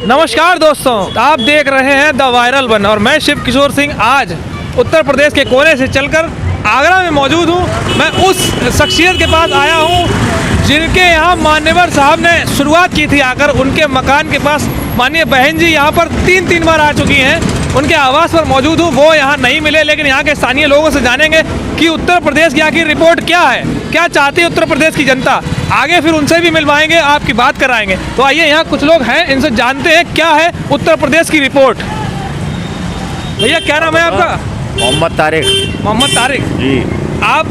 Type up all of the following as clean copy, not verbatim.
नमस्कार दोस्तों, आप देख रहे हैं द वायरल वन और मैं शिव किशोर सिंह आज उत्तर प्रदेश के कोने से चलकर आगरा में मौजूद हूँ। मैं उस शख्सियत के पास आया हूँ जिनके यहाँ मान्यवर साहब ने शुरुआत की थी आकर। उनके मकान के पास माननीय बहन जी यहाँ पर तीन बार आ चुकी हैं। उनके आवास पर मौजूद हूँ, वो यहाँ नहीं मिले, लेकिन यहाँ के स्थानीय लोगों से जानेंगे कि उत्तर प्रदेश की आखिर रिपोर्ट क्या है, क्या चाहती है उत्तर प्रदेश की जनता। आगे फिर उनसे भी मिलवाएंगे, आपकी बात कराएंगे। तो आइए, यहाँ कुछ लोग हैं, इनसे जानते हैं क्या है उत्तर प्रदेश की रिपोर्ट। भैया क्या नाम है आपका? मोहम्मद तारिक। मोहम्मद तारिक जी। आप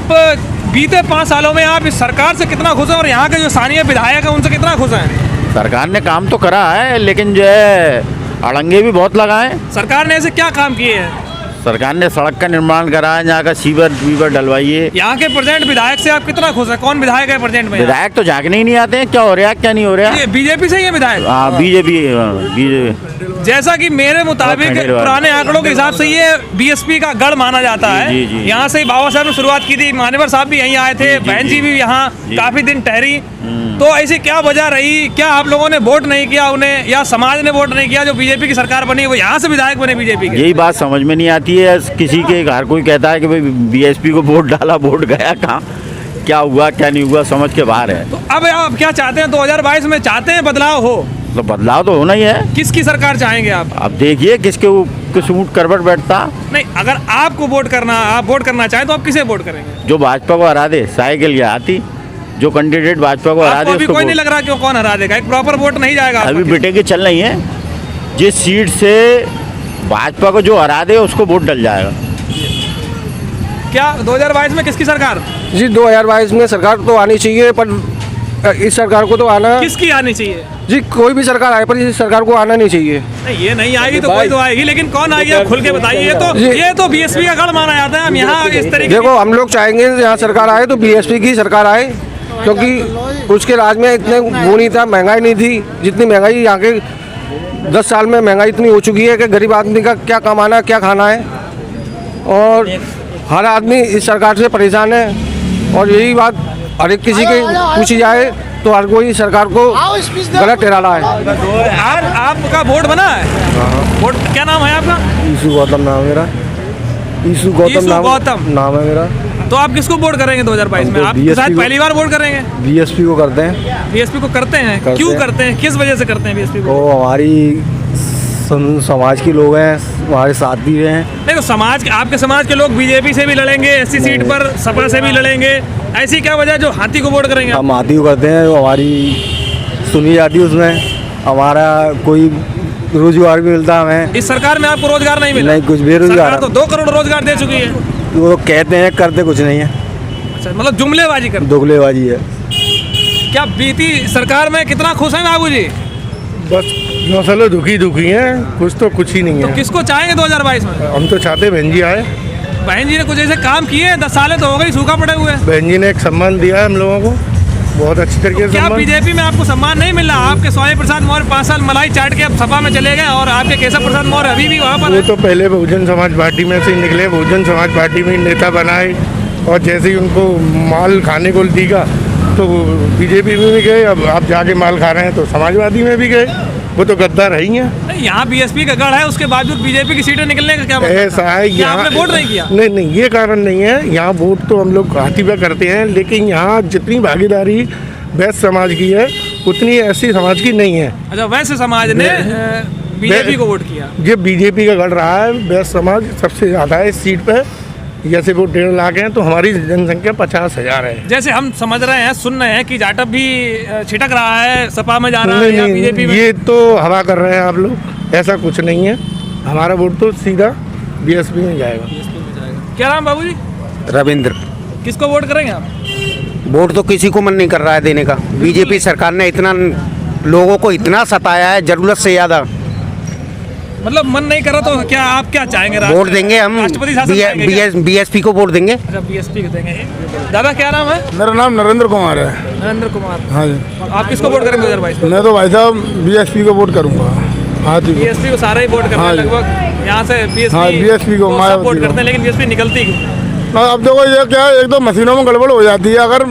बीते 5 सालों में आप इस सरकार से कितना खुश हैं और यहाँ के जो स्थानीय विधायक हैं उनसे कितना खुश हैं? सरकार ने काम तो करा है, लेकिन जो है अड़ंगे भी बहुत लगाए। सरकार ने ऐसे क्या काम किए हैं? सरकार ने सड़क का निर्माण करा है, यहाँ का सीवर डलवाइए। यहाँ के प्रेजेंट विधायक से आप कितना खुश हैं? कौन विधायक है प्रेजेंट में? विधायक तो झांकने ही नहीं आते हैं, क्या हो रहा है क्या नहीं हो रहा है। बीजेपी से ही है विधायक? हाँ, बीजेपी। जैसा कि मेरे मुताबिक पुराने आंकड़ों के हिसाब से ये बीएसपी का गढ़ माना जाता है। यहाँ से बाबा साहब ने शुरुआत की थी, मान्यवर साहब भी यहीं आए थे, बहन जी भी यहाँ काफी दिन ठहरी। तो ऐसी क्या वजह रही, क्या आप लोगों ने वोट नहीं किया उन्हें, या समाज ने वोट नहीं किया? जो बीजेपी की सरकार बनी वो यहाँ से विधायक बने बीजेपी के। यही बात समझ में नहीं आती है। किसी के घर कोई कहता है कि भाई बीएसपी को वोट डाला, वोट गया कहाँ, क्या हुआ क्या नहीं हुआ, समझ के बाहर है। तो अब आप क्या चाहते हैं? 2022 में चाहते हैं बदलाव हो? तो बदलाव तो होना ही है। किसकी सरकार चाहेंगे आप? अब देखिए किसके सूट करवट बैठता। नहीं, अगर आपको वोट करना, आप वोट करना चाहें तो आप किसे वोट करेंगे? जो भाजपा को हरा दे, साइकिल या आती, जो कैंडिडेट भाजपा को हरा दे उसको कोई नहीं लग रहा कि कौन हरा देगा? एक प्रॉपर वोट नहीं जाएगा अभी बेटे की चल रही है। जिस सीट से भाजपा को जो हरा दे उसको वोट डल जाएगा। क्या 2022 में किसकी सरकार? जी 2022 में सरकार तो आनी चाहिए, पर इस सरकार को तो आना। किसकी आनी चाहिए? जी कोई भी सरकार आए, पर इस सरकार को आना नहीं चाहिए। नहीं, ये नहीं आएगी तो कोई तो आएगी, लेकिन कौन आएगी आप खुल के बताइए। ये तो बीएसपी का गढ़ माना जाता है। हम यहाँ इस तरीके देखो, हम लोग चाहेंगे यहाँ सरकार आए तो बीएसपी की सरकार आए, क्योंकि उसके राज में इतने वो नहीं था, महंगाई नहीं थी जितनी महंगाई यहाँ के 10 साल में महंगाई इतनी हो चुकी है कि गरीब आदमी का क्या कमाना क्या खाना है, और हर आदमी इस सरकार से परेशान है। और यही बात हर एक किसी के पूछी जाए तो हर कोई सरकार को गलत ठहरा रहा है। आपका वोट बना है? वोट क्या नाम है आपका? ईशु गौतम नाम है मेरा। ईशु गौतम नाम है मेरा। तो आप किसको वोट करेंगे 2022 में? आप शायद पहली बार वोट करेंगे। बीएसपी को करते हैं। बीएसपी को करते हैं? क्यों करते हैं, किस वजह से करते हैं बीएसपी को? हमारी समाज के लोग हैं, हमारे साथ भी हैं। नहीं तो समाज, आपके समाज के लोग बीजेपी से भी लड़ेंगे, एससी सीट पर सपा से भी लड़ेंगे, ऐसी क्या वजह जो हाथी को वोट करेंगे? हम हाथी को करते हैं, हमारी सुनी जाती है, उसमें हमारा कोई रोजगार भी मिलता है हमें। इस सरकार में आपको रोजगार नहीं मिला? नहीं, कुछ बेरोजगार। तो 2 करोड़ रोजगार दे चुकी है। वो कहते हैं, करते कुछ नहीं है। अच्छा, मतलब जुमलेबाजी कर, दुगलेबाजी है। क्या बीती सरकार में कितना खुश हैं बाबू जी? बस 9 सालों दुखी हैं, कुछ ही नहीं है। तो किसको चाहेंगे 2022 में? हम तो चाहते हैं बहन जी आए। बहन जी ने कुछ ऐसे काम किए हैं? 10 साल तो हो गई सूखा पड़े हुए। बहन जी ने एक सम्मान दिया है हम लोगों को, बहुत अच्छी तरीके से। क्या बीजेपी में आपको सम्मान नहीं मिल रहा? आपके स्वामी प्रसाद मौर्य 5 साल मलाई चाट के अब सपा में चले गए, और आपके केशव प्रसाद मौर्य अभी भी वहाँ पर। वो तो पहले बहुजन समाज पार्टी में से निकले, बहुजन समाज पार्टी में नेता बनाए, और जैसे ही उनको माल खाने को दिखा तो बीजेपी में भी गए। अब आप जाके माल खा रहे हैं तो समाजवादी में भी गए। वो तो गद्दार ही हैं। यहाँ बीएसपी का गढ़ है, उसके बावजूद बीजेपी की सीटें निकलने का क्या मतलब? ऐसा है, यहाँ आपने वोट नहीं किया? नहीं, ये कारण नहीं है। यहाँ वोट तो हम लोग हाथी पे करते हैं, लेकिन यहाँ जितनी भागीदारी वैश्य समाज की है उतनी ऐसी समाज की नहीं है। अच्छा, वैश्य समाज ने बीजेपी को वोट किया? ये बीजेपी का गढ़ रहा है। वैश्य समाज सबसे ज़्यादा है इस सीट पे। जैसे वो 1.5 लाख हैं तो हमारी जनसंख्या 50,000 है। जैसे हम समझ रहे हैं, सुन रहे हैं कि जाटव भी छिटक रहा है, सपा में जा रहा है या बीजेपी में। ये तो हवा कर रहे हैं आप लोग, ऐसा कुछ नहीं है। हमारा वोट तो सीधा बीएसपी में जाएगा। क्या नाम बाबू जी? रविंद्र। किसको वोट करेंगे आप? वोट तो किसी को मन नहीं कर रहा है देने का। बीजेपी सरकार ने इतना लोगों को इतना सताया है, जरूरत से ज़्यादा। मतलब मन नहीं कर रहा तो क्या आप क्या चाहेंगे? वोट देंगे हम बीएसपी को वोट देंगे। अच्छा, बीएसपी को देंगे। दादा क्या नाम है? मेरा नाम नरेंद्र कुमार है। नरेंद्र कुमार। हाँ जी। आप किसको वोट करेंगे 2022 में? मैं तो भाई साहब बीएसपी को वोट करूँगा। हाँ जी, बीएसपी को सारे ही वोट करते हैं लगभग यहाँ से। बीएसपी को सब वोट करते हैं, लेकिन बीएसपी निकलती क्यों? अब देखो, ये क्या है, एक तो मशीनों में गड़बड़ हो जाती है। अगर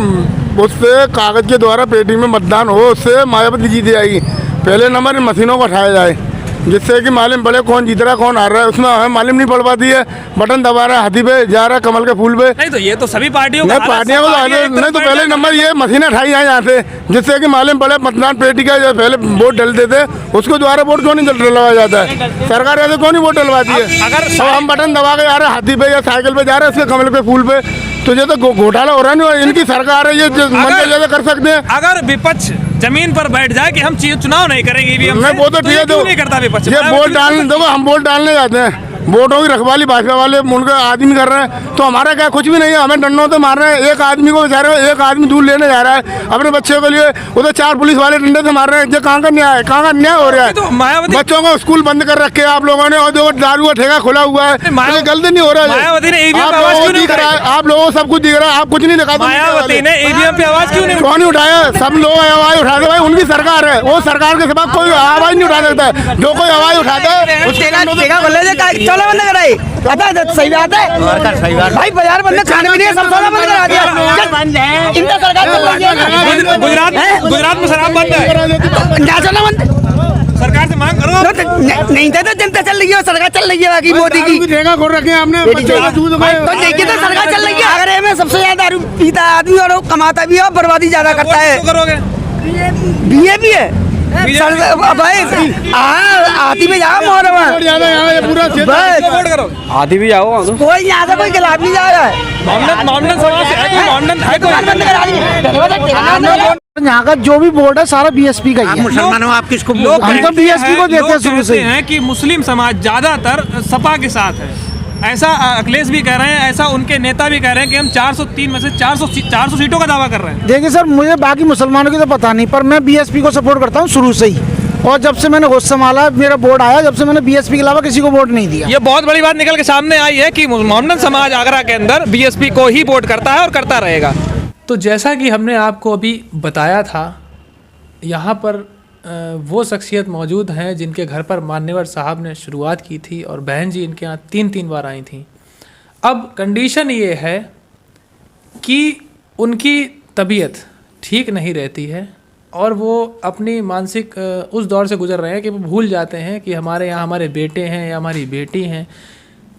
उससे कागज के द्वारा पेटी में मतदान हो, उससे मायावती जीत जाएगी। पहले नंबर इन मशीनों को हटाया जाए, जिससे कि मालूम पड़े कौन जीत रहा है कौन हार रहा है। उसमें हमें मालूम नहीं पड़ पाती है, बटन दबा रहा है, हाथी पे जा रहा है, कमल के फूल पे। नहीं तो ये तो सभी पार्टियों नहीं पार्टियों को नहीं तो पहले नंबर ये मशीनें हटाई जाए यहाँ से, जिससे कि मालूम पड़े मतदान पेटी का जो पहले वोट डलते थे उसको द्वारा वोट क्यों नहीं डलवाया जाता है। सरकार ऐसे क्यों नहीं वोट डलवाती है। अगर हम बटन दबा के जा रहे हैं हाथी पे या साइकिल पे जा रहे हैं उसके कमल के फूल पे, तो ये तो घोटाला हो रहा नहीं। इनकी सरकार है, ये मन जैसे कर सकते हैं। अगर विपक्ष जमीन पर बैठ जाए कि हम चुनाव नहीं करेंगे ईवीएम मैं वो तो ठीक है, नहीं करता विपक्ष। ये वोट डालने देखो, हम वोट डालने जाते हैं, वोटों की रखवाली भाजपा वाले उनके आदमी कर रहे हैं, तो हमारा क्या कुछ भी नहीं है। हमें डंडों से मार रहे हैं, एक आदमी को बेचारे एक आदमी दूध लेने जा रहा है अपने बच्चे के लिए, उधर 4 पुलिस वाले डंडे से मार रहे हैं। ये कहाँ का न्याय है, कहाँ का न्याय हो रहा है। तो मायावती बच्चों को स्कूल बंद कर रखे आप लोगों ने, और देखो दारू का ठेका खुला हुआ है, ये गलती नहीं हो रहा है। मायावती ने ईवीएम आप पे आवाज लोगों क्यों को नहीं दिख रहा है, आप लोगों को सब कुछ दिख रहा है, आप कुछ नहीं दिखा। मायावती ने ईवीएम पे आवाज क्यों नहीं उठाया। सब लोग आवाज उठाते, भाई उनकी सरकार है, वो सरकार के सिवा कोई आवाज नहीं उठा सकता है। जो कोई आवाज उठाता है चलो बंद कराई, सही बात है भाई। बाजार बंद, खाने पीने का सब सौदा बंद करा दिया। इनका सरकार चल रही है। गुजरात में शराब बंद है, क्या चलना बंद, सरकार से मांग करो। नहीं था तो जनता चल रही है, सरकार चल रही है बाकी मोदी की। ठेका खोल रखे हैं हमने, तो देखिए तो सरकार चल रही है। अगर में सबसे ज्यादा दारू पीता आदमी और वो कमाता भी है और बर्बादी ज्यादा करता है। करोगे बीजेपी है भाई। आती में जाओ वोट करो, आदि भी जाओ, कोई यहाँ से कोई खिलाफ नहीं जा रहा है। यहाँ का जो भी बोर्ड है सारा बीएसपी का ही है। मुसलमान हो आप किसको लोग हम तो बीएसपी को देते हैं शुरू से। हैं कि मुस्लिम समाज ज्यादातर सपा के साथ है, ऐसा अखिलेश भी कह रहे हैं, ऐसा उनके नेता भी कह रहे हैं कि हम 403 में से 400 सीटों का दावा कर रहे हैं। देखिए सर, मुझे बाकी मुसलमानों की तो पता नहीं, पर मैं बीएसपी को सपोर्ट करता हूँ शुरू से ही। और जब से मैंने होश संभाला, मेरा वोट आया, जब से मैंने बीएसपी के अलावा किसी को वोट नहीं दिया। ये बहुत बड़ी बात निकल के सामने आई है कि मोहम्मदन समाज आगरा के अंदर बीएसपी को ही वोट करता है और करता रहेगा। तो जैसा कि हमने आपको अभी बताया था, यहाँ पर वो शख्सियत मौजूद हैं जिनके घर पर मान्यवर साहब ने शुरुआत की थी और बहन जी इनके यहाँ 3 बार आई थी। अब कंडीशन ये है कि उनकी तबीयत ठीक नहीं रहती है और वो अपनी मानसिक उस दौर से गुजर रहे हैं कि वो भूल जाते हैं कि हमारे यहाँ हमारे बेटे हैं या हमारी बेटी हैं।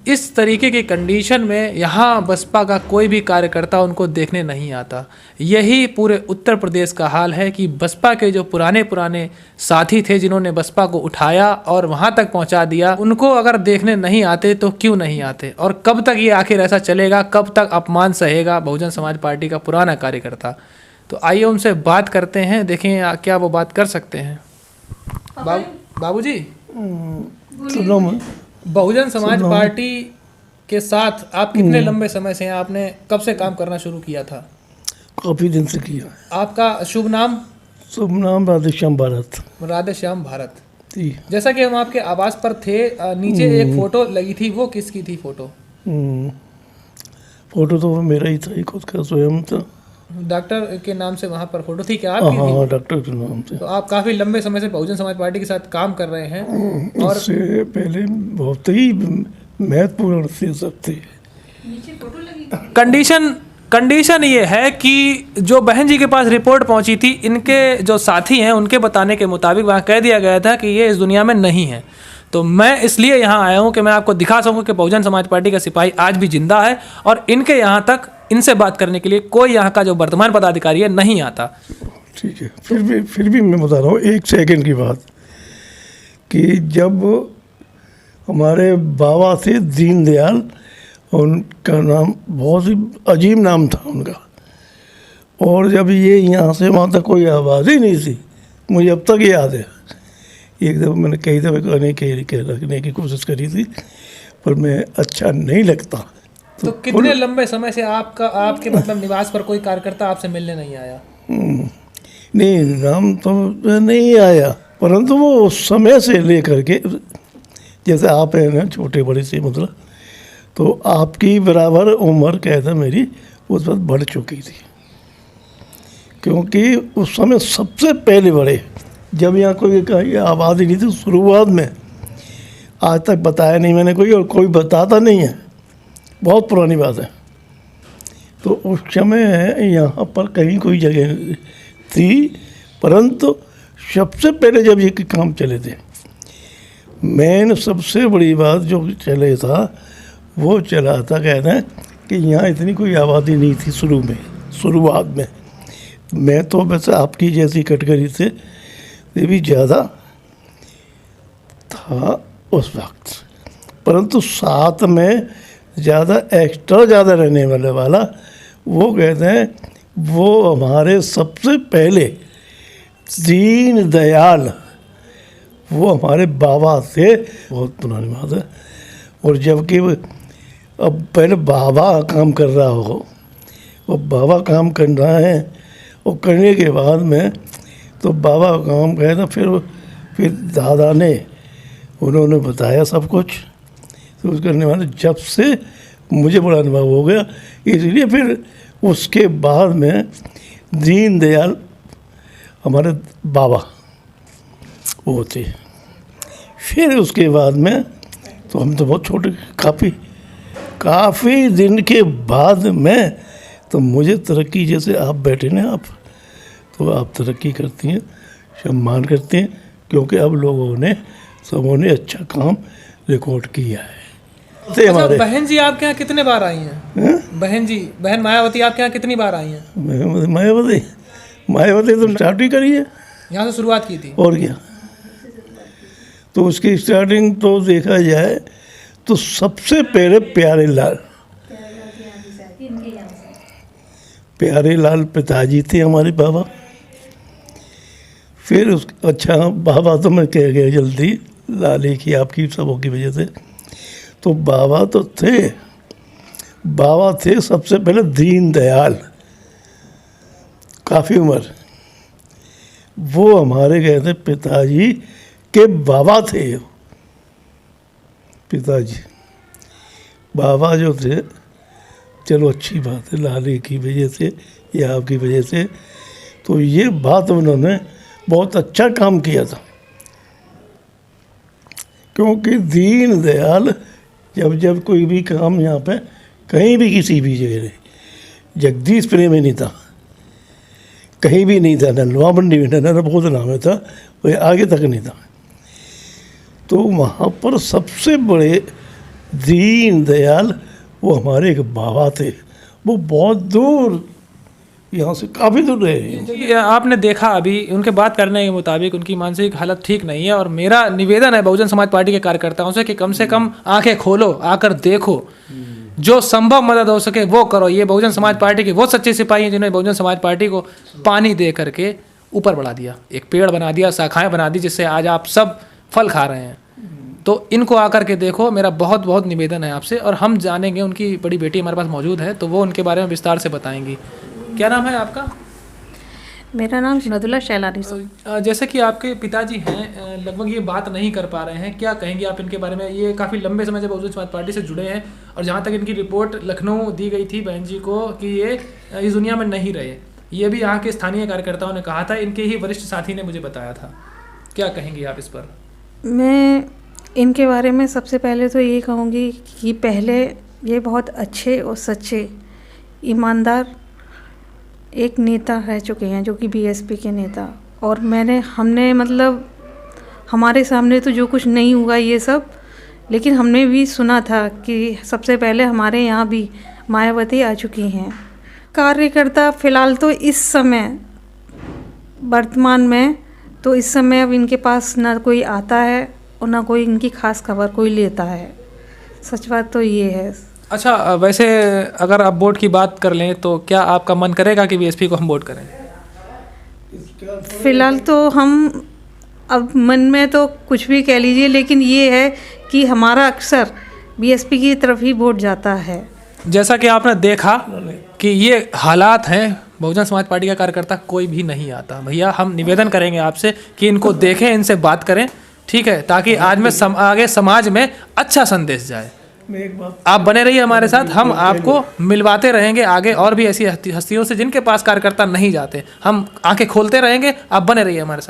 इस तरीके की कंडीशन में यहाँ बसपा का कोई भी कार्यकर्ता उनको देखने नहीं आता। यही पूरे उत्तर प्रदेश का हाल है कि बसपा के जो पुराने साथी थे जिन्होंने बसपा को उठाया और वहाँ तक पहुँचा दिया, उनको अगर देखने नहीं आते तो क्यों नहीं आते, और कब तक ये आखिर ऐसा चलेगा, कब तक अपमान सहेगा बहुजन समाज पार्टी का पुराना कार्यकर्ता। तो आइए उनसे बात करते हैं, देखें क्या वो बात कर सकते हैं। बाबूजी, बहुजन समाज पार्टी के साथ आप कितने लंबे समय से हैं? आपने कब से काम करना शुरू किया था? काफ़ी दिन से किया है। आपका शुभ नाम? शुभ नाम राधेश्याम भारत। राधेश्याम भारत जी। जैसा कि हम आपके आवास पर थे, नीचे एक फोटो लगी थी, वो किसकी थी फोटो? फोटो तो मेरा ही था, खुद का स्वयं था। डॉक्टर के नाम से वहाँ पर फोटो थी क्या आपकी? हाँ, डॉक्टर के नाम से। तो आप काफ़ी लंबे समय से बहुजन समाज पार्टी के साथ काम कर रहे हैं और उससे पहले बहुत ही महत्वपूर्ण सियासत थी। कंडीशन ये है कि जो बहन जी के पास रिपोर्ट पहुंची थी, इनके जो साथी हैं उनके बताने के मुताबिक वहाँ कह दिया गया था कि ये इस दुनिया में नहीं है। तो मैं इसलिए यहाँ आया हूँ कि मैं आपको दिखा सकूँ कि बहुजन समाज पार्टी का सिपाही आज भी जिंदा है और इनके यहाँ तक इनसे बात करने के लिए कोई यहाँ का जो वर्तमान पदाधिकारी है नहीं आता। ठीक है, फिर भी मैं बता रहा हूँ 1 सेकंड की बात कि जब हमारे बाबा थे दीनदयाल, उनका नाम बहुत ही अजीब नाम था उनका, और जब ये यहाँ से वहाँ तक कोई आवाज़ ही नहीं थी, मुझे अब तक याद है। एक दफ़ा मैंने कई दफ़े रखने की कोशिश करी थी, पर मैं अच्छा नहीं लगता। तो कितने लंबे समय से आपके मतलब निवास पर कोई कार्यकर्ता आपसे मिलने नहीं आया? नहीं, नाम तो नहीं आया, परंतु वो उस समय से लेकर के, जैसे आप हैं ना छोटे बड़े से, मतलब तो आपकी बराबर उम्र कहता मेरी उस वक्त बढ़ चुकी थी, क्योंकि उस समय सबसे पहले बड़े, जब यहाँ कोई आबाद ही नहीं थी शुरुआत में, आज तक बताया नहीं मैंने कोई, और कोई बताता नहीं है, बहुत पुरानी बात है। तो उस समय यहाँ पर कहीं कोई जगह थी, परंतु सबसे पहले जब ये काम चले थे, मेन सबसे बड़ी बात जो चले था वो चला था, कहते हैं कि यहाँ इतनी कोई आबादी नहीं थी शुरुआत में। मैं तो वैसे आपकी जैसी कैटेगरी से ये भी ज़्यादा था उस वक्त, परंतु साथ में ज़्यादा एक्स्ट्रा ज़्यादा रहने वाला वो कहते हैं वो हमारे सबसे पहले दीन दयाल, वो हमारे बाबा थे। बहुत पुरानी बात है। और जबकि अब पहले बाबा काम कर रहा हो, वो बाबा काम कर रहा है, और करने के बाद में तो बाबा काम कहे था, फिर दादा ने उन्होंने बताया सब कुछ। तो उस करने वाले जब से मुझे बड़ा अनुभव हो गया, इसलिए फिर उसके बाद में दीन दयाल हमारे बाबा वो थे। फिर उसके बाद में तो हम तो बहुत छोटे, काफ़ी दिन के बाद में तो मुझे तरक्की, जैसे आप बैठे ना आप, तो आप तरक्की करती हैं, सम्मान करते हैं, क्योंकि अब लोगों ने सबों ने अच्छा काम रिकॉर्ड किया है। हमारे बहन जी आपके यहाँ कितने बार आई हैं? बहन मायावती आपके यहाँ कितनी बार आई हैं? मायावती तो स्टार्ट ही करी है, यहाँ से शुरुआत की थी। और क्या। तो उसकी स्टार्टिंग तो देखा जाए तो सबसे पहले प्यारे लाल पिताजी थे हमारे बाबा। फिर अच्छा बाबा तो मैं कह गया जल्दी, लाले की आपकी सबों की वजह से। तो बाबा थे सबसे पहले दीन दयाल, काफ़ी उम्र, वो हमारे कहते पिताजी के बाबा थे। पिताजी बाबा जो थे, चलो अच्छी बात है, लाले की वजह से या आपकी वजह से, तो ये बात उन्होंने बहुत अच्छा काम किया था। क्योंकि दीन दयाल जब कोई भी काम यहाँ पे कहीं भी किसी भी जगह नहीं, जगदीशपुर में नहीं था, कहीं भी नहीं था, नलवा मंडी में न बहुत नाम में था, वो आगे तक नहीं था। तो वहाँ पर सबसे बड़े दीन दयाल वो हमारे एक बाबा थे, वो बहुत दूर यहाँ से काफ़ी दूर रहे। आपने देखा अभी उनके बात करने के मुताबिक उनकी मानसिक हालत ठीक नहीं है, और मेरा निवेदन है बहुजन समाज पार्टी के कार्यकर्ताओं से कि कम से कम आंखें खोलो, आकर देखो, जो संभव मदद हो सके वो करो। ये बहुजन समाज पार्टी के वो सच्चे सिपाही हैं जिन्होंने बहुजन समाज पार्टी को पानी दे करके ऊपर बढ़ा दिया, एक पेड़ बना दिया, शाखाएं बना दी, जिससे आज आप सब फल खा रहे हैं। तो इनको आकर के देखो, मेरा बहुत बहुत निवेदन है आपसे। और हम जानेंगे, उनकी बड़ी बेटी हमारे पास मौजूद है, तो वो उनके बारे में विस्तार से बताएंगी। क्या नाम है आपका? मेरा नाम मृदुला शैलानी। जैसे कि आपके पिताजी हैं, लगभग ये बात नहीं कर पा रहे हैं, क्या कहेंगे आप इनके बारे में? ये काफ़ी लंबे समय से बहुजन समाज पार्टी से जुड़े हैं, और जहाँ तक इनकी रिपोर्ट लखनऊ दी गई थी बहन जी को कि ये इस दुनिया में नहीं रहे, ये भी यहाँ के स्थानीय कार्यकर्ताओं ने कहा था, इनके ही वरिष्ठ साथी ने मुझे बताया था। क्या कहेंगे आप इस पर? मैं इनके बारे में सबसे पहले तो ये कहूँगी कि पहले ये बहुत अच्छे और सच्चे ईमानदार एक नेता रह चुके हैं, जो कि बीएसपी के नेता। और हमने मतलब हमारे सामने तो जो कुछ नहीं हुआ ये सब, लेकिन हमने भी सुना था कि सबसे पहले हमारे यहाँ भी मायावती आ चुकी हैं। कार्यकर्ता फ़िलहाल तो इस समय वर्तमान में तो इस समय अब इनके पास ना कोई आता है और ना कोई इनकी खास खबर कोई लेता है। सच बात तो ये है। अच्छा, वैसे अगर आप वोट की बात कर लें तो क्या आपका मन करेगा कि बीएसपी को हम वोट करें? फ़िलहाल तो हम अब मन में तो कुछ भी कह लीजिए, लेकिन ये है कि हमारा अक्सर बीएसपी की तरफ ही वोट जाता है। जैसा कि आपने देखा कि ये हालात हैं, बहुजन समाज पार्टी का कार्यकर्ता कोई भी नहीं आता। भैया, हम निवेदन करेंगे आपसे कि इनको देखें, इनसे बात करें, ठीक है, ताकि आज में आगे समाज में अच्छा संदेश जाए। आप बने रहिए हमारे साथ, हम आपको मिलवाते रहेंगे आगे और भी ऐसी हस्तियों से जिनके पास कार्यकर्ता नहीं जाते। हम आंखें खोलते रहेंगे, आप बने रहिए हमारे साथ।